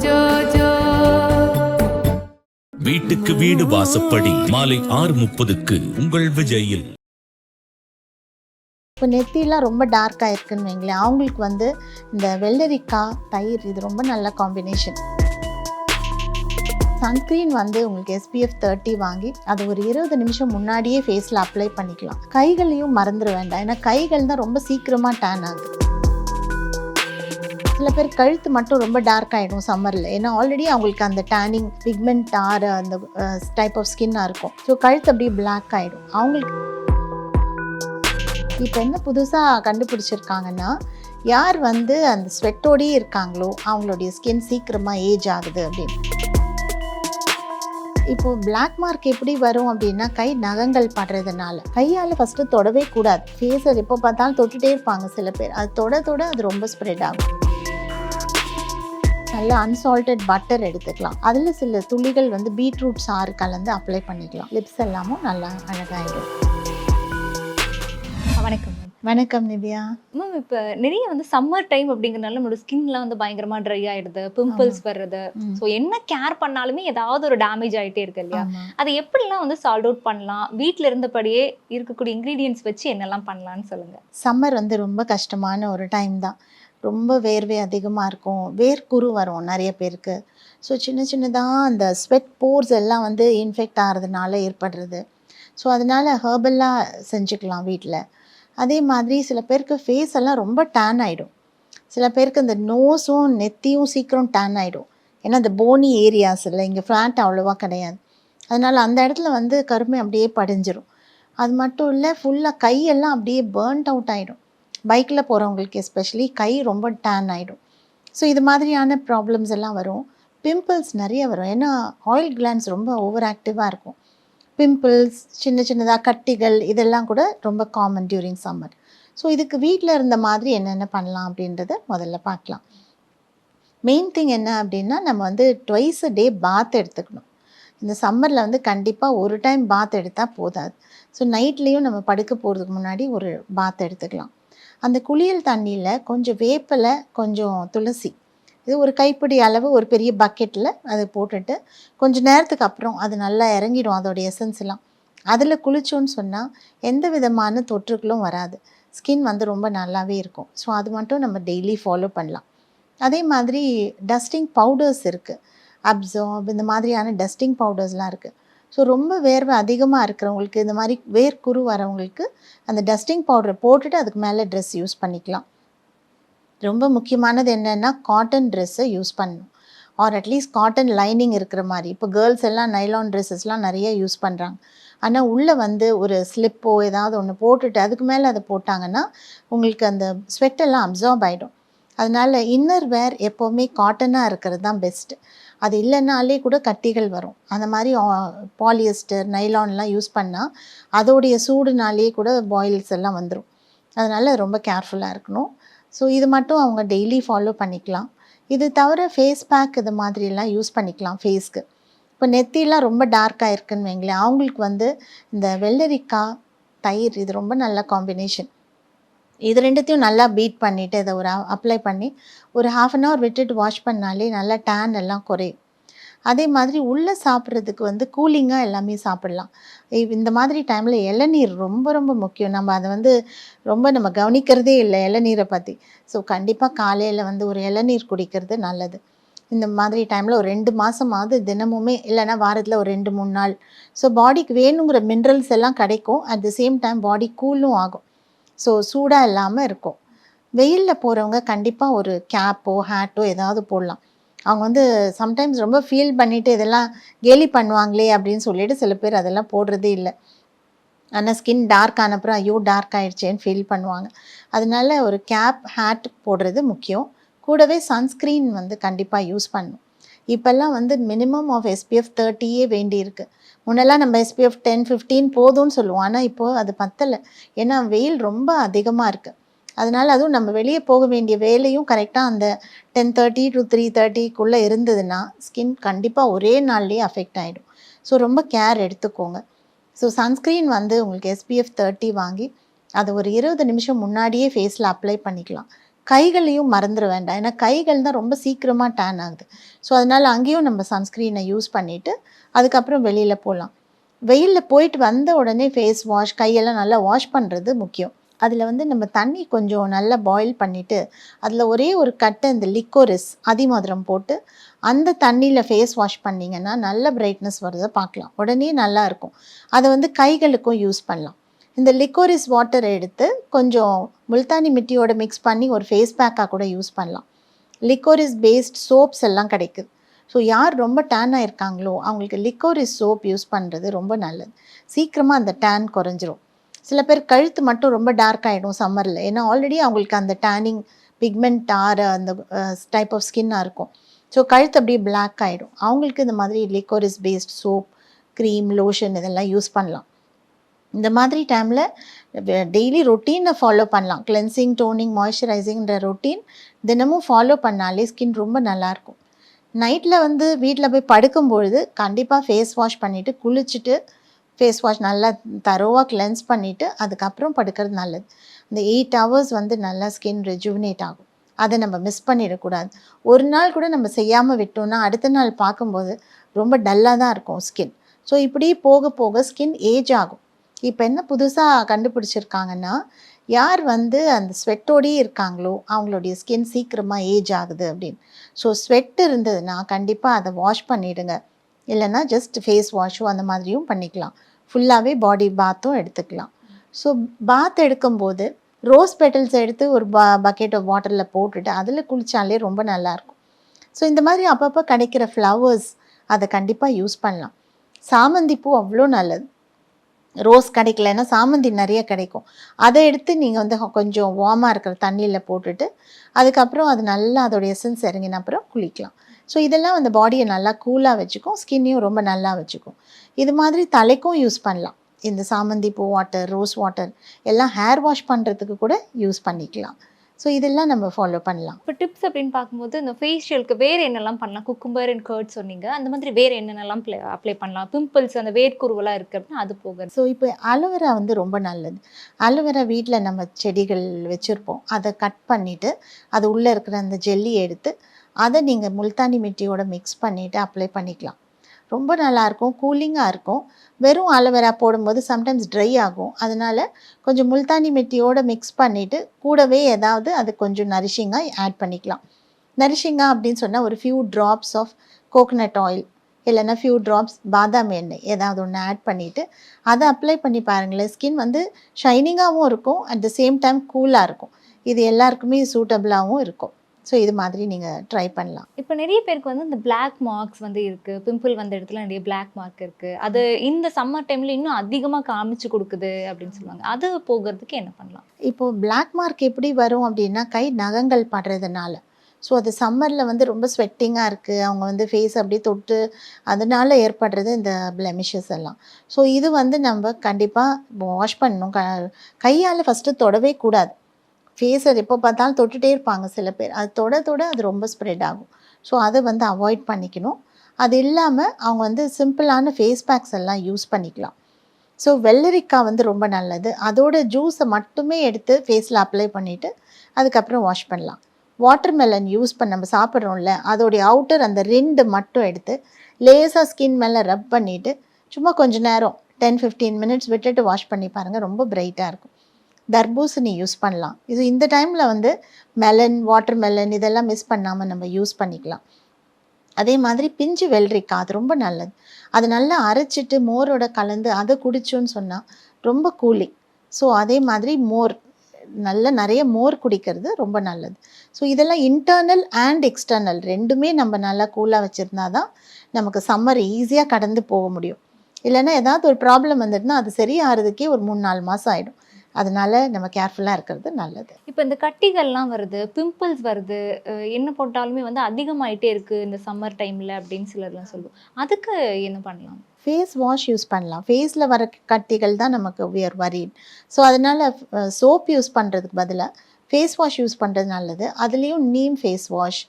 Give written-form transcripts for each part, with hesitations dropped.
Joe Joe. வீட்டுக்கு வீடு வாசப்படி மாலை 6:30க்கு உங்கள் விஜயில். இப்போ நெத்திலாம் ரொம்ப டார்க்காக இருக்குன்னு வைங்களேன், அவங்களுக்கு வந்து இந்த வெள்ளரிக்காய் தயிர் இது ரொம்ப நல்ல காம்பினேஷன். சன்ஸ்க்ரீன் வந்து உங்களுக்கு SPF 30 வாங்கி அது ஒரு 20 நிமிஷம் முன்னாடியே ஃபேஸில் அப்ளை பண்ணிக்கலாம். கைகளையும் மறந்துட வேண்டாம், ஏன்னா கைகள் தான் ரொம்ப சீக்கிரமாக டேன் ஆகுது. சில பேர் கழுத்து மட்டும் ரொம்ப டார்க் ஆகிடும் சம்மரில், ஏன்னா ஆல்ரெடி அவங்களுக்கு அந்த டேனிங் பிக்மெண்ட் ஆறு அந்த டைப் ஆஃப் ஸ்கின்னாக இருக்கும். ஸோ கழுத்து அப்படியே பிளாக் ஆகிடும் அவங்களுக்கு. இப்போ என்ன புதுசாக கண்டுபிடிச்சிருக்காங்கன்னா, யார் வந்து அந்த ஸ்வெட்டோடையே இருக்காங்களோ அவங்களுடைய ஸ்கின் சீக்கிரமாக ஏஜ் ஆகுது அப்படின்னு. இப்போது பிளாக் மார்க் எப்படி வரும் அப்படின்னா, கை நகங்கள் படுறதுனால. கையால் ஃபஸ்ட்டு தொடவே கூடாது. ஃபேஸை எப்போ பார்த்தாலும் தொட்டுகிட்டே இருப்பாங்க சில பேர், அது தொட அது ரொம்ப ஸ்ப்ரெட் ஆகும். நல்லா அன்சால்டட் பட்டர் எடுத்துக்கலாம், அதில் சில துளிகள் வந்து பீட்ரூட் சாறு கலந்து அப்ளை பண்ணிக்கலாம். லிப்ஸ் எல்லாமும் நல்லா அழகாகிடும். வணக்கம் மேம். வணக்கம் நிவ்யா. மேம், இப்போ நிறைய வந்து சம்மர் டைம் அப்படிங்கிறனால நம்மளோட ஸ்கின்லாம் வந்து பயங்கரமா ட்ரை ஆயிடுது, பிம்பிள்ஸ் வர்றது. ஸோ என்ன கேர் பண்ணாலுமே ஏதாவது ஒரு டேமேஜ் ஆகிட்டே இருக்கு இல்லையா? அதை எப்படிலாம் வந்து சால்வ் அவுட் பண்ணலாம்? வீட்டில் இருந்தபடியே இருக்கக்கூடிய இன்க்ரீடியன்ஸ் வச்சு என்னெல்லாம் பண்ணலான்னு சொல்லுங்க. சம்மர் வந்து ரொம்ப கஷ்டமான ஒரு டைம் தான். ரொம்ப வேர்வை அதிகமாக இருக்கும், வேர்க்குரு வரும் நிறைய பேருக்கு. ஸோ சின்னதாக அந்த ஸ்வெட் போர்ஸ் எல்லாம் வந்து இன்ஃபெக்ட் ஆகிறதுனால ஏற்படுறது. ஸோ அதனால் ஹெர்பலாக செஞ்சுக்கலாம் வீட்டில். அதே மாதிரி சில பேருக்கு ஃபேஸ் எல்லாம் ரொம்ப டேன் ஆகிடும். சில பேருக்கு இந்த நோஸும் நெத்தியும் சீக்கிரம் டேன் ஆகிடும், ஏன்னா அந்த போனி ஏரியாஸ் இல்லை, இங்கே ஃப்ளாட் அவ்வளோவா கிடையாது. அதனால் அந்த இடத்துல வந்து கருமை அப்படியே படிஞ்சிடும். அது மட்டும் இல்லை, ஃபுல்லாக கையெல்லாம் அப்படியே பேர்ன்ட் அவுட் ஆகிடும். பைக்கில் போகிறவங்களுக்கு எஸ்பெஷலி கை ரொம்ப டேன் ஆகிடும். ஸோ இது மாதிரியான ப்ராப்ளம்ஸ் எல்லாம் வரும். பிம்பிள்ஸ் நிறைய வரும், ஏன்னா ஆயில் கிளான்ஸ் ரொம்ப ஓவர் ஆக்டிவாக இருக்கும். பிம்பிள்ஸ், சின்னதாக கட்டிகள், இதெல்லாம் கூட ரொம்ப காமன் டியூரிங் சம்மர். ஸோ இதுக்கு வீட்டில் இருந்த மாதிரி என்னென்ன பண்ணலாம் அப்படின்றத முதல்ல பார்க்கலாம். மெயின் திங் என்ன அப்படின்னா, நம்ம வந்து ட்வைஸ் a டே பாத் எடுத்துக்கணும். இந்த சம்மரில் வந்து கண்டிப்பாக ஒரு டைம் பாத் எடுத்தால் போதாது. ஸோ நைட்லேயும் நம்ம படுக்க போகிறதுக்கு முன்னாடி ஒரு பாத் எடுத்துக்கலாம். அந்த குளியல் தண்ணியில் கொஞ்சம் வேப்பிலை, கொஞ்சம் துளசி, இது ஒரு கைப்பிடி அளவு ஒரு பெரிய பக்கெட்டில் அதை போட்டுட்டு கொஞ்சம் நேரத்துக்கு அப்புறம் அது நல்லா இறங்கிடும் அதோடைய எசன்ஸ் எல்லாம். அதில் குளிச்சோன்னு சொன்னால் எந்த விதமான தொற்றுகளும் வராது, ஸ்கின் வந்து ரொம்ப நல்லாவே இருக்கும். ஸோ அது மட்டும் நம்ம டெய்லி ஃபாலோ பண்ணலாம். அதே மாதிரி டஸ்டிங் பவுடர்ஸ் இருக்குது, அப்சார்ப், இந்த மாதிரியான டஸ்டிங் பவுடர்ஸ்லாம் இருக்குது. ஸோ ரொம்ப வேர்வை அதிகமாக இருக்கிறவங்களுக்கு, இந்த மாதிரி வேர்க்குரு வரவங்களுக்கு அந்த டஸ்டிங் பவுடரை போட்டுட்டு அதுக்கு மேலே ட்ரெஸ் யூஸ் பண்ணிக்கலாம். ரொம்ப முக்கியமானது என்னென்னா, காட்டன் ட்ரெஸ்ஸை யூஸ் பண்ணணும், ஆர் அட்லீஸ்ட் காட்டன் லைனிங் இருக்கிற மாதிரி. இப்போ கேர்ள்ஸ் எல்லாம் நைலான் ட்ரெஸ்ஸஸ்லாம் நிறைய யூஸ் பண்ணுறாங்க. ஆனால் உள்ளே வந்து ஒரு ஸ்லிப்போ ஏதாவது ஒன்று போட்டுட்டு அதுக்கு மேலே அதை போட்டாங்கன்னா உங்களுக்கு அந்த ஸ்வெட்டெல்லாம் அப்சார்ப் ஆகிடும். அதனால் இன்னர் வேர் எப்போவுமே காட்டனாக இருக்கிறது தான் பெஸ்ட்டு. அது இல்லைன்னாலே கூட கட்டிகள் வரும். அந்த மாதிரி பாலியஸ்டர், நைலான்லாம் யூஸ் பண்ணால் அதோடைய சூடுனாலே கூட பாயில்ஸ் எல்லாம் வந்துடும். அதனால் ரொம்ப கேர்ஃபுல்லாக இருக்கணும். ஸோ இது மட்டும் அவங்க டெய்லி ஃபாலோ பண்ணிக்கலாம். இது தவிர ஃபேஸ் பேக் இது மாதிரிலாம் யூஸ் பண்ணிக்கலாம் ஃபேஸ்க்கு. இப்போ நெத்திலாம் ரொம்ப டார்க்காக இருக்குன்னு வைங்களேன், அவங்களுக்கு வந்து இந்த வெள்ளரிக்காய் தயிர் இது ரொம்ப நல்ல காம்பினேஷன். இது ரெண்டுத்தையும் நல்லா பீட் பண்ணிவிட்டு இதை ஒரு அப்ளை பண்ணி ஒரு 1/2 அன் ஹவர் விட்டுட்டு வாஷ் பண்ணாலே நல்லா டேன் எல்லாம் குறையும். அதே மாதிரி உள்ளே சாப்பிட்றதுக்கு வந்து கூலிங்காக எல்லாமே சாப்பிட்லாம். இந்த மாதிரி டைமில் இளநீர் ரொம்ப ரொம்ப முக்கியம். நம்ம அதை வந்து ரொம்ப நம்ம கவனிக்கிறதே இல்லை இளநீரை பற்றி. ஸோ கண்டிப்பாக காலையில் வந்து ஒரு இளநீர் குடிக்கிறது நல்லது. இந்த மாதிரி டைமில் ஒரு 2 மாதமாவது தினமுமே, இல்லைனா வாரத்தில் ஒரு 2-3 நாள். ஸோ பாடிக்கு வேணுங்கிற மினரல்ஸ் எல்லாம் கிடைக்கும், at the same time body coulomb ஆகும். ஸோ சூடாக இல்லாமல் இருக்கும். வெயிலில் போகிறவங்க கண்டிப்பாக ஒரு கேப்போ ஹேட்டோ ஏதாவது போடலாம். அவங்க வந்து சம்டைம்ஸ் ரொம்ப ஃபீல் பண்ணிவிட்டு இதெல்லாம் கேலி பண்ணுவாங்களே அப்படின்னு சொல்லிட்டு சில பேர் அதெல்லாம் போடுறதே இல்லை. ஆனால் ஸ்கின் டார்க் ஆனப்புறம் ஐயோ டார்க் ஆகிடுச்சேன்னு ஃபீல் பண்ணுவாங்க. அதனால ஒரு கேப், ஹேட் போடுறது முக்கியம். கூடவே சன்ஸ்க்ரீன் வந்து கண்டிப்பாக யூஸ் பண்ணணும். இப்போல்லாம் வந்து மினிமம் ஆஃப் SPF 30 வேண்டியிருக்கு. முன்னெல்லாம் நம்ம SPF 10-15 போதும்னு சொல்லுவோம், ஆனால் இப்போது அது பத்தலை, ஏன்னா வெயில் ரொம்ப அதிகமாக இருக்குது. அதனால் அதுவும் நம்ம வெளியே போக வேண்டிய வேலையும் கரெக்டாக அந்த 10:30 to 3:30 இருந்ததுன்னா ஸ்கின் கண்டிப்பாக ஒரே நாள்லேயே அஃபெக்ட் ஆகிடும். ஸோ ரொம்ப கேர் எடுத்துக்கோங்க. ஸோ சன்ஸ்க்ரீன் வந்து உங்களுக்கு SPF 30 வாங்கி அதை ஒரு 20 நிமிஷம் முன்னாடியே ஃபேஸில் அப்ளை பண்ணிக்கலாம். கைகளையும் மறந்துட வேண்டாம். ஏன்னா கைகள் தான் ரொம்ப சீக்கிரமாக டேன் ஆகுது. ஸோ அதனால் அங்கேயும் நம்ம சன்ஸ்க்ரீனை யூஸ் பண்ணிவிட்டு அதுக்கப்புறம் வெளியில் போகலாம். வெயிலில் போயிட்டு வந்த உடனே ஃபேஸ் வாஷ், கையெல்லாம் நல்லா வாஷ் பண்ணுறது முக்கியம். அதில் வந்து நம்ம தண்ணி கொஞ்சம் நல்லா பாயில் பண்ணிவிட்டு அதில் ஒரே ஒரு கட்டு இந்த லிக்கோரிஸ் அதிமதுரம் போட்டு அந்த தண்ணியில் ஃபேஸ் வாஷ் பண்ணிங்கன்னா நல்ல பிரைட்னஸ் வருதை பார்க்கலாம். உடனே நல்லா இருக்கும். அதை வந்து கைகளுக்கும் யூஸ் பண்ணலாம். இந்த லிக்கோரிஸ் வாட்டரை எடுத்து கொஞ்சம் முல்தானி மிட்டியோட மிக்ஸ் பண்ணி ஒரு ஃபேஸ் பேக்காக கூட யூஸ் பண்ணலாம். லிக்கோரிஸ் பேஸ்ட் சோப்ஸ் எல்லாம் கிடைக்குது. ஸோ யார் ரொம்ப டேன் ஆகிருக்காங்களோ அவங்களுக்கு லிக்கோரிஸ் சோப் யூஸ் பண்ணுறது ரொம்ப நல்லது. சீக்கிரமாக அந்த டேன் குறைஞ்சிரும். சில பேர் கழுத்து மட்டும் ரொம்ப டார்க் ஆகிடும் சம்மரில். ஏன்னா ஆல்ரெடி அவங்களுக்கு அந்த டேனிங் பிக்மெண்ட் அந்த டைப் ஆஃப் ஸ்கின்னாக இருக்கும். ஸோ கழுத்து அப்படியே பிளாக் ஆகிடும். அவங்களுக்கு இந்த மாதிரி லிக்கோரிஸ் பேஸ்ட் சோப், க்ரீம், லோஷன் இதெல்லாம் யூஸ் பண்ணலாம். இந்த மாதிரி டைமில் டெய்லி ரொட்டீனை ஃபாலோ பண்ணலாம். கிளென்சிங், டோனிங், மாய்ஸ்சரைசிங்கிற ரொட்டீன் தினமும் ஃபாலோ பண்ணாலே ஸ்கின் ரொம்ப நல்லாயிருக்கும். நைட்டில் வந்து வீட்டில் போய் படுக்கும்பொழுது கண்டிப்பாக ஃபேஸ் வாஷ் பண்ணிவிட்டு குளிச்சுட்டு ஃபேஸ் வாஷ் நல்லா தரோவாக கிளென்ஸ் பண்ணிவிட்டு அதுக்கப்புறம் படுக்கிறது நல்லது. இந்த 8 hours வந்து நல்லா ஸ்கின் ரெஜுவினேட் ஆகும். அதை நம்ம மிஸ் பண்ணிடக்கூடாது. ஒரு நாள் கூட நம்ம செய்யாமல் விட்டோம்னா அடுத்த நாள் பார்க்கும்போது ரொம்ப டல்லாக தான் இருக்கும் ஸ்கின். ஸோ இப்படி போக போக ஸ்கின் ஏஜ் ஆகும். இப்போ என்ன புதுசாக கண்டுபிடிச்சிருக்காங்கன்னா, யார் வந்து அந்த ஸ்வெட்டோடையே இருக்காங்களோ அவங்களுடைய ஸ்கின் சீக்கிரமாக ஏஜ் ஆகுது அப்படின்னு. ஸோ ஸ்வெட் இருந்ததுன்னா கண்டிப்பாக அதை வாஷ் பண்ணிவிடுங்க. இல்லைன்னா ஜஸ்ட் ஃபேஸ் வாஷோ அந்த மாதிரியும் பண்ணிக்கலாம். ஃபுல்லாகவே பாடி பாத்தும் எடுத்துக்கலாம். ஸோ பாத் எடுக்கும்போது ரோஸ் பெட்டல்ஸ் எடுத்து ஒரு பக்கெட் ஆஃப் வாட்டரில் போட்டுட்டு அதில் குளித்தாலே ரொம்ப நல்லாயிருக்கும். ஸோ இந்த மாதிரி அப்பப்போ கிடைக்கிற ஃப்ளவர்ஸ் அதை கண்டிப்பாக யூஸ் பண்ணலாம். சாமந்தி பூ அவ்வளோ நல்லது. ரோஸ் கிடைக்கலன்னா சாமந்தி நிறைய கிடைக்கும். அதை எடுத்து நீங்கள் வந்து கொஞ்சம் வார்மாக இருக்கிற தண்ணியில் போட்டுட்டு அதுக்கப்புறம் அது நல்லா அதோட எசன்ஸ் இறங்கின அப்புறம் குளிக்கலாம். ஸோ இதெல்லாம் அந்த பாடியை நல்லா கூலாக வச்சுக்கும், ஸ்கின்னையும் ரொம்ப நல்லா வச்சுக்கும். இது மாதிரி தலைக்கும் யூஸ் பண்ணலாம். இந்த சாமந்தி பூ வாட்டர், ரோஸ் வாட்டர் எல்லாம் ஹேர் வாஷ் பண்ணுறதுக்கு கூட யூஸ் பண்ணிக்கலாம். ஸோ இதெல்லாம் நம்ம ஃபாலோ பண்ணலாம். இப்போ டிப்ஸ் அப்படின்னு பார்க்கும்போது இந்த ஃபேஷியலுக்கு வேறு என்னெல்லாம் பண்ணலாம்? குக்கும்பர் அண்ட் கர்ட் சொன்னீங்க. அந்த மாதிரி வேறு என்னென்னலாம் அப்ளை பண்ணலாம்? பிம்பிள்ஸ், அந்த வேர்க்குருவெல்லாம் இருக்குது அப்படின்னா அது போக. ஸோ இப்போ அலோவேரா வந்து ரொம்ப நல்லது. அலோவேரா வீட்டில் நம்ம செடிகள் வச்சுருப்போம். அதை கட் பண்ணிவிட்டு அது உள்ளே இருக்கிற அந்த ஜெல்லி எடுத்து அதை நீங்கள் முல்தானி மிட்டியோட மிக்ஸ் பண்ணிவிட்டு அப்ளை பண்ணிக்கலாம். ரொம்ப நல்லாயிருக்கும், கூலிங்காக இருக்கும். வெறும் அலோவேரா போடும்போது சம்டைம்ஸ் ட்ரை ஆகும். அதனால் கொஞ்சம் முல்தானி மிட்டியோட மிக்ஸ் பண்ணிவிட்டு கூடவே ஏதாவது அது கொஞ்சம் நரிஷிங்காக ஆட் பண்ணிக்கலாம். நரிஷிங்காக அப்படின்னு சொன்னால் ஒரு few drops of coconut oil இல்லைன்னா ஃபியூ ட்ராப்ஸ் பாதாம் எண்ணெய் ஏதாவது ஒன்று ஆட் பண்ணிவிட்டு அதை அப்ளை பண்ணி பாருங்களேன். ஸ்கின் வந்து ஷைனிங்காகவும் இருக்கும், அட் த சேம் டைம் கூலாக இருக்கும். இது எல்லாருக்குமே சூட்டபிளாகவும் இருக்கும். ஸோ இது மாதிரி நீங்கள் ட்ரை பண்ணலாம். இப்போ நிறைய பேருக்கு வந்து இந்த பிளாக் மார்க்ஸ் வந்து இருக்குது, பிம்பிள் வந்த இடத்துல நிறைய பிளாக் மார்க் இருக்குது. அது இந்த சம்மர் டைமில் இன்னும் அதிகமாக காமிச்சு கொடுக்குது அப்படின்னு சொல்லுவாங்க. அது போகிறதுக்கு என்ன பண்ணலாம்? இப்போது பிளாக் மார்க் எப்படி வரும் அப்படின்னா கை நகங்கள் படுறதுனால. ஸோ அது சம்மரில் வந்து ரொம்ப ஸ்வெட்டிங்காக இருக்குது, அவங்க வந்து ஃபேஸ் அப்படியே தொட்டு அதனால் ஏற்படுறது இந்த பிளெமிஷஸ் எல்லாம். ஸோ இது வந்து நம்ம கண்டிப்பாக வாஷ் பண்ணணும். கையால் ஃபஸ்ட்டு தொடவே கூடாது. ஃபேஸை எப்போ பார்த்தாலும் தொட்டுகிட்டே இருப்பாங்க சில பேர். அது தொட அது ரொம்ப ஸ்ப்ரெட் ஆகும். ஸோ அதை வந்து அவாய்ட் பண்ணிக்கணும். அது இல்லாமல் அவங்க வந்து சிம்பிளான ஃபேஸ் பேக்ஸ் எல்லாம் யூஸ் பண்ணிக்கலாம். ஸோ வெள்ளரிக்காய் வந்து ரொம்ப நல்லது. அதோட ஜூஸை மட்டுமே எடுத்து ஃபேஸில் அப்ளை பண்ணிவிட்டு அதுக்கப்புறம் வாஷ் பண்ணலாம். வாட்டர்மெலன் யூஸ் பண்ண நம்ம சாப்பிட்றோம்ல, அதோடைய அவுட்டர் அந்த 2 மட்டும் எடுத்து லேசாக ஸ்கின் மேலே ரப் பண்ணிவிட்டு சும்மா கொஞ்சம் நேரம் 10-15 minutes விட்டுட்டு வாஷ் பண்ணி பாருங்கள், ரொம்ப பிரைட்டாக இருக்கும். தர்பூசணி யூஸ் பண்ணலாம். இது இந்த டைமில் வந்து மெலன், வாட்டர்மெலன் இதெல்லாம் மிஸ் பண்ணாமல் நம்ம யூஸ் பண்ணிக்கலாம். அதே மாதிரி பிஞ்சு வெள்ளரிக்காய் அது ரொம்ப நல்லது. அது நல்லா அரைச்சிட்டு மோரோட கலந்து அதை குடிச்சோன்னு சொன்னால் ரொம்ப கூலிங். ஸோ அதே மாதிரி மோர் நிறைய மோர் குடிக்கிறது ரொம்ப நல்லது. ஸோ இதெல்லாம் இன்டர்னல் அண்ட் எக்ஸ்டர்னல் ரெண்டுமே நம்ம நல்லா கூலாக வச்சுருந்தா தான் நமக்கு சம்மர் ஈஸியாக கடந்து போக முடியும். இல்லைன்னா ஏதாவது ஒரு ப்ராப்ளம் வந்துட்டுனா அது சரியாகிறதுக்கே ஒரு 3-4 மாதம் ஆகிடும். அதனால நம்ம கேர்ஃபுல்லாக இருக்கிறது நல்லது. இப்போ இந்த கட்டிகள்லாம் வருது, பிம்பிள்ஸ் வருது, என்ன போட்டாலுமே வந்து அதிகமாயிட்டே இருக்குது இந்த சம்மர் டைமில் அப்படின்னு சிலர்லாம் சொல்லுவோம். அதுக்கு என்ன பண்ணலாம்? ஃபேஸ் வாஷ் யூஸ் பண்ணலாம். ஃபேஸில் வர கட்டிகள் தான் நமக்கு வியர் வரிட். ஸோ அதனால் சோப் யூஸ் பண்ணுறதுக்கு பதிலாக ஃபேஸ் வாஷ் யூஸ் பண்ணுறது நல்லது. அதுலேயும் நீம் ஃபேஸ் வாஷ்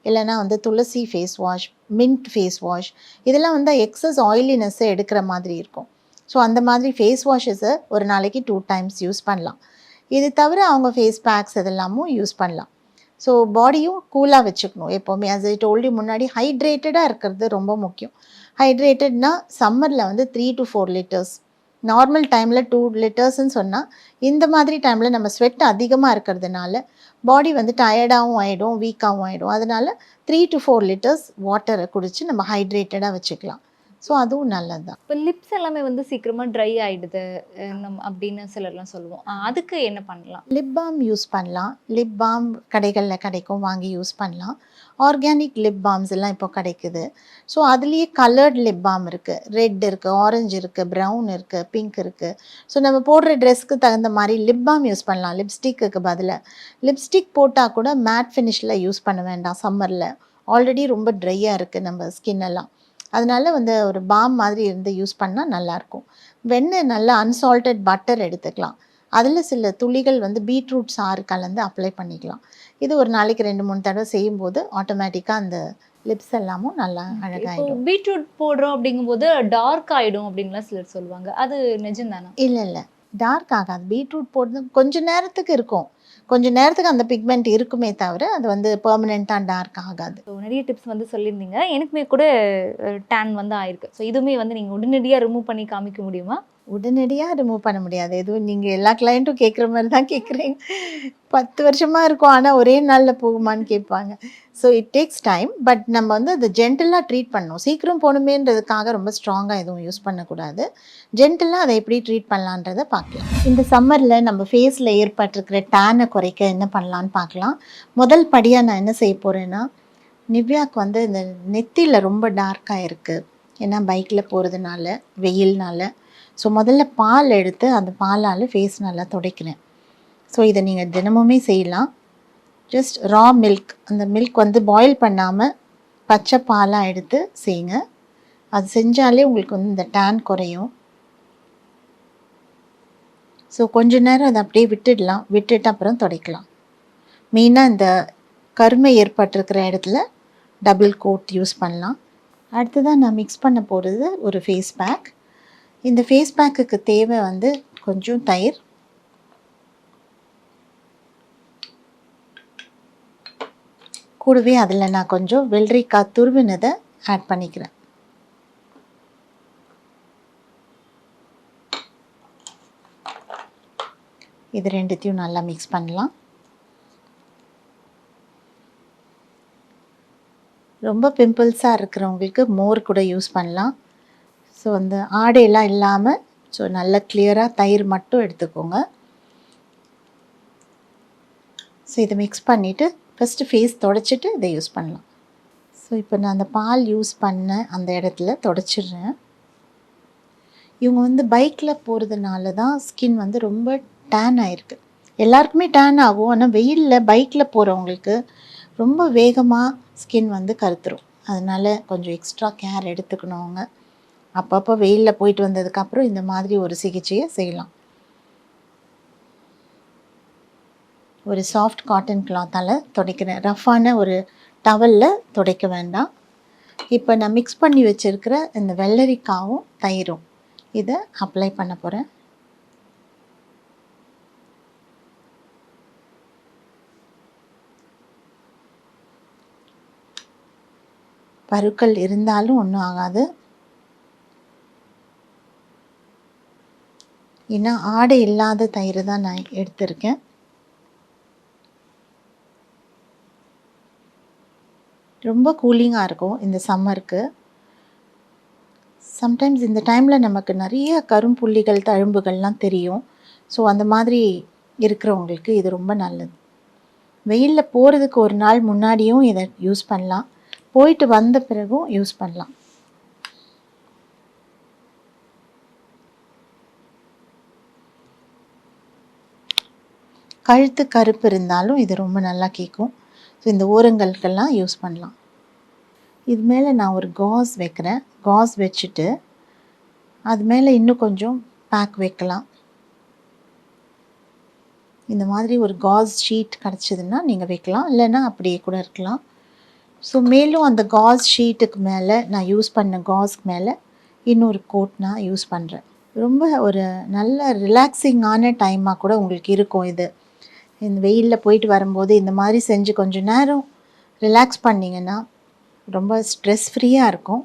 இல்லைனா வந்து tulsi face wash, mint face wash இதெல்லாம் வந்து எக்ஸஸ் ஆயிலினஸ்ஸை எடுக்கிற மாதிரி இருக்கும். ஸோ அந்த மாதிரி ஃபேஸ் வாஷஸை ஒரு நாளைக்கு 2 times யூஸ் பண்ணலாம். இது தவிர அவங்க ஃபேஸ் பேக்ஸ் இதெல்லாமும் யூஸ் பண்ணலாம். ஸோ பாடியும் கூலாக வச்சுக்கணும் எப்போவுமே. as I told you முன்னாடி ஹைட்ரேட்டடாக இருக்கிறது ரொம்ப முக்கியம். ஹைட்ரேட்டட்னா சம்மரில் வந்து 3 to 4 லிட்டர்ஸ், நார்மல் டைமில் 2 லிட்டர்ஸ்ன்னு சொன்னால், இந்த மாதிரி டைமில் நம்ம ஸ்வெட் அதிகமாக இருக்கிறதுனால பாடி வந்து டயர்டாகவும் ஆகிடும், வீக்காகவும் ஆகிடும். அதனால் 3 to 4 லிட்டர்ஸ் வாட்டரை குடித்து நம்ம ஹைட்ரேட்டடாக வச்சுக்கலாம். ஸோ அதுவும் நல்லது தான். இப்போ லிப்ஸ் எல்லாமே வந்து சீக்கிரமா ட்ரை ஆயிடுது அப்படின்னு சிலர்லாம் சொல்லுவோம். அதுக்கு என்ன பண்ணலாம்? லிப் பாம் யூஸ் பண்ணலாம். லிப் பாம் கடைகளில் கிடைக்கும், வாங்கி யூஸ் பண்ணலாம். ஆர்கானிக் லிப் பாம்ஸ் எல்லாம் இப்போ கிடைக்குது. ஸோ அதுலேயே கலர்ட் லிப் பாம் இருக்குது, ரெட் இருக்குது, ஆரஞ்சு இருக்குது, ப்ரௌன் இருக்குது, பிங்க் இருக்குது. ஸோ நம்ம போடுற ட்ரெஸ்க்கு தகுந்த மாதிரி லிப் பாம் யூஸ் பண்ணலாம். லிப்ஸ்டிக்கு பதிலாக லிப்ஸ்டிக் போட்டால் கூட மேட் ஃபினிஷில் யூஸ் பண்ண வேண்டாம் சம்மரில். ஆல்ரெடி ரொம்ப ட்ரையாக இருக்குது நம்ம ஸ்கின் எல்லாம். அதனால வந்து ஒரு பாம் மாதிரி இருந்து யூஸ் பண்ணால் நல்லாயிருக்கும். வெண்ணெய் நல்லா அன்சால்டட் பட்டர் எடுத்துக்கலாம். அதில் சில துளிகள் வந்து பீட்ரூட் சாறு கலந்து அப்ளை பண்ணிக்கலாம். இது ஒரு நாளைக்கு 2-3 தடவை செய்யும்போது ஆட்டோமேட்டிக்காக அந்த லிப்ஸ் எல்லாமும் நல்லா அழகாயிடும். பீட்ரூட் போடுறோம் அப்படிங்கும்போது டார்க் ஆயிடும் அப்படின்லாம் சிலர் சொல்லுவாங்க. அது நிஜம்தானா? இல்லை டார்க் ஆகாது. பீட்ரூட் போடுறது கொஞ்சம் நேரத்துக்கு இருக்கும், கொஞ்சம் நேரத்துக்கு அந்த பிக்மெண்ட் இருக்குமே தவிர அது வந்து பெர்மனெண்ட்டாக டார்க் ஆகாது. ஸோ நிறைய டிப்ஸ் வந்து சொல்லியிருந்தீங்க. எனக்குமே கூட டேன் வந்து ஆயிருக்கு. ஸோ இதுவுமே வந்து நீங்கள் உடனடியாக ரிமூவ் பண்ணி காமிக்க முடியுமா? உடனடியாக ரிமூவ் பண்ண முடியாது. எதுவும் நீங்கள் எல்லா கிளைண்ட்டும் கேட்குற மாதிரி தான் கேட்குறீங்க. 10 வருஷமாக இருக்கும், ஆனால் ஒரே நாளில் போகுமான்னு கேட்பாங்க. So it takes time. But நம்ம வந்து அதை ஜென்டலாக ட்ரீட் பண்ணணும். சீக்கிரம் போகணுமேன்றதுக்காக ரொம்ப ஸ்ட்ராங்காக எதுவும் யூஸ் பண்ணக்கூடாது. ஜென்டலாக அதை எப்படி ட்ரீட் பண்ணலான்றதை பார்க்கலாம். இந்த சம்மரில் நம்ம ஃபேஸில் ஏற்பட்டிருக்கிற டேனை குறைக்க என்ன பண்ணலான்னு பார்க்கலாம். முதல் படியாக நான் என்ன செய்ய போகிறேன்னா, நிவ்யாவுக்கு வந்து இந்த நெத்தியில் ரொம்ப டார்க்காக இருக்குது, ஏன்னா பைக்கில் போகிறதுனால, வெயில்னால. ஸோ முதல்ல பால் எடுத்து அந்த பாலால் ஃபேஸ் நல்லா துடைக்கிறேன். ஸோ இதை நீங்கள் தினமுமே செய்யலாம். ஜஸ்ட் ரா மில்க், அந்த மில்க் வந்து பாயில் பண்ணாமல் பச்சை பாலாக எடுத்து செய்யுங்க. அது செஞ்சாலே உங்களுக்கு வந்து இந்த டேன் குறையும். ஸோ கொஞ்ச நேரம் அதை அப்படியே விட்டுடலாம். விட்டுட்டு அப்புறம் துடைக்கலாம். மெயினாக இந்த கருமை ஏற்பட்டிருக்கிற இடத்துல டபுள் கோட் யூஸ் பண்ணலாம். அடுத்ததாக நான் மிக்ஸ் பண்ண போகிறது ஒரு ஃபேஸ் பேக். இந்த ஃபேஸ் பேக்குக்கு தேவை வந்து கொஞ்சம் தயிர், கூடவே அதில் நான் கொஞ்சம் வெள்ளரிக்காய் துருவினதை ஆட் பண்ணிக்கிறேன். இது ரெண்டுத்தையும் நல்லா மிக்ஸ் பண்ணலாம். ரொம்ப பிம்பிள்ஸாக இருக்கிறவங்களுக்கு மோர் கூட யூஸ் பண்ணலாம். ஸோ அந்த ஆடையெல்லாம் இல்லாமல் ஸோ நல்லா கிளியராக தயிர் மட்டும் எடுத்துக்கோங்க. ஸோ இதை மிக்ஸ் பண்ணிவிட்டு ஃபஸ்ட்டு ஃபேஸ் தொடச்சிட்டு இதை யூஸ் பண்ணலாம். ஸோ இப்போ நான் அந்த பால் யூஸ் பண்ண அந்த இடத்துல தொடச்சிடுறேன். இவங்க வந்து பைக்கில் போகிறதுனால தான் ஸ்கின் வந்து ரொம்ப டேன் ஆகிருக்கு. எல்லாருக்குமே டேன் ஆகும், ஆனால் வெயிலில் பைக்கில் போகிறவங்களுக்கு ரொம்ப வேகமாக ஸ்கின் வந்து கருத்துரும். அதனால் கொஞ்சம் எக்ஸ்ட்ரா கேர் எடுத்துக்கணும். அவங்க அப்பப்போ வெயிலில் போயிட்டு வந்ததுக்கப்புறம் இந்த மாதிரி ஒரு சிகிச்சையை செய்யலாம். ஒரு சாஃப்ட் காட்டன் கிளாத்தால் துடைக்கிறேன். ரஃப்பான ஒரு டவலில் துடைக்க வேண்டாம். இப்போ நான் மிக்ஸ் பண்ணி வச்சுருக்கிற இந்த வெள்ளரிக்காவும் தயிரும் இதை அப்ளை பண்ண போகிறேன். பருக்கள் இருந்தாலும் ஒன்றும் ஆகாது. ஏன்னா ஆடை இல்லாத தயிர் தான் நான் எடுத்திருக்கேன். ரொம்ப கூலிங்காக இருக்கும் இந்த சம்மருக்கு. சம்டைம்ஸ் இந்த டைமில் நமக்கு நிறைய கரும்புள்ளிகள் தழும்புகள்லாம் தெரியும். ஸோ அந்த மாதிரி இருக்கிறவங்களுக்கு இது ரொம்ப நல்லது. வெயிலில் போகிறதுக்கு ஒரு நாள் முன்னாடியும் இதை யூஸ் பண்ணலாம், போயிட்டு வந்த பிறகும் யூஸ் பண்ணலாம். கழுத்து கருப்பு இருந்தாலும் இது ரொம்ப நல்லா கேட்கும். ஸோ இந்த ஓரங்களுக்கெல்லாம் யூஸ் பண்ணலாம். இது மேலே நான் ஒரு காஸ் வைக்கிறேன். காஸ் வச்சுட்டு அது மேலே இன்னும் கொஞ்சம் பேக் வைக்கலாம். இந்த மாதிரி ஒரு காஸ் ஷீட் கிடச்சிதுன்னா நீங்கள் வைக்கலாம், இல்லைன்னா அப்படியே கூட இருக்கலாம். ஸோ மேலும் அந்த காஸ் ஷீட்டுக்கு மேலே நான் யூஸ் பண்ண காஸ்க்கு மேலே இன்னொரு கோட் நான் யூஸ் பண்ணுறேன். ரொம்ப ஒரு நல்ல ரிலாக்ஸிங்கான டைமாக கூட உங்களுக்கு இருக்கும் இது. இந்த வெயிலில் போயிட்டு வரும்போது இந்த மாதிரி செஞ்சு கொஞ்சம் நேரம் ரிலாக்ஸ் பண்ணிங்கன்னா ரொம்ப ஸ்ட்ரெஸ் ஃப்ரீயாக இருக்கும்.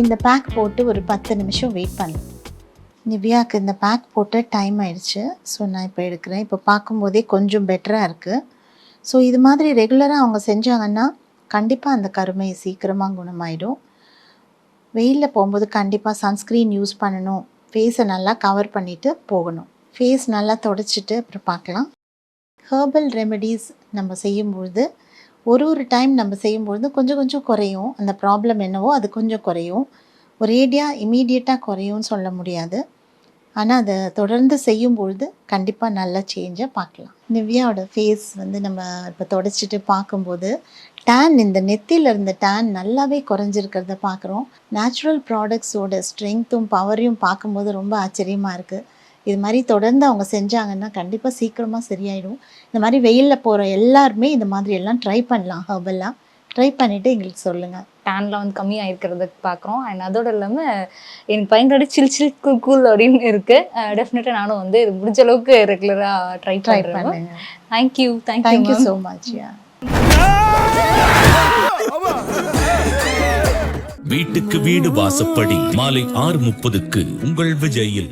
இந்த பேக் போட்டு ஒரு 10 நிமிஷம் வெயிட் பண்ணலாம். நிவ்யாவுக்கு இந்த பேக் போட்டு டைம் ஆயிடுச்சு. ஸோ நான் இப்போ எடுக்கிறேன். இப்போ பார்க்கும்போதே கொஞ்சம் பெட்டராக இருக்குது. ஸோ இது மாதிரி ரெகுலராக அவங்க செஞ்சாங்கன்னா கண்டிப்பாக அந்த கருமை சீக்கிரமாக குணமாயிடும். வெயிலில் போகும்போது கண்டிப்பாக சன்ஸ்க்ரீன் யூஸ் பண்ணணும். ஃபேஸை நல்லா கவர் பண்ணிவிட்டு போகணும். ஃபேஸ் நல்லா தொடச்சிட்டு அப்புறம் பார்க்கலாம். ஹெர்பல் ரெமெடிஸ் நம்ம செய்யும்பொழுது ஒரு டைம் நம்ம செய்யும்பொழுது கொஞ்சம் கொஞ்சம் குறையும். அந்த ப்ராப்ளம் என்னவோ அது கொஞ்சம் குறையும். ஒரேடியாக இமீடியட்டாக குறையும்னு சொல்ல முடியாது. ஆனால் அதை தொடர்ந்து செய்யும்பொழுது கண்டிப்பாக நல்ல சேஞ்சை பார்க்கலாம். நிவ்யாவோட ஃபேஸ் வந்து நம்ம இப்போ தொடச்சிட்டு பார்க்கும்போது டேன், இந்த நெத்தியில் இருந்த டேன் நல்லாவே குறைஞ்சிருக்கிறத பார்க்குறோம். நேச்சுரல் ப்ராடக்ட்ஸோட ஸ்ட்ரென்த்தும் பவரையும் பார்க்கும்போது ரொம்ப ஆச்சரியமாக இருக்குது. இது மாதிரி தொடர்ந்து அவங்க செஞ்சாங்கன்னா கண்டிப்பாக சீக்கிரமாக சரியாயிடும். இந்த மாதிரி வெயிலில் போகிற எல்லாருமே இந்த மாதிரி எல்லாம் ட்ரை பண்ணலாம். ஹெர்பலாக ட்ரை பண்ணிவிட்டு எங்களுக்கு சொல்லுங்கள். டேன்லாம் வந்து கம்மி ஆயிருக்கிறதுக்கு பார்க்குறோம். அண்ட் அதோட இல்லாமல் எனக்கு பயங்கர சில் சில் கூல் அப்படின்னு இருக்குது. டெஃபினட்டாக நானும் வந்து இது முடிஞ்ச அளவுக்கு ரெகுலராக ட்ரை பண்ணுறேன். Thank you thank you so much. வீட்டுக்கு வீடு வாசப்படி மாலை 6:30க்கு உங்கள் விஜயில்.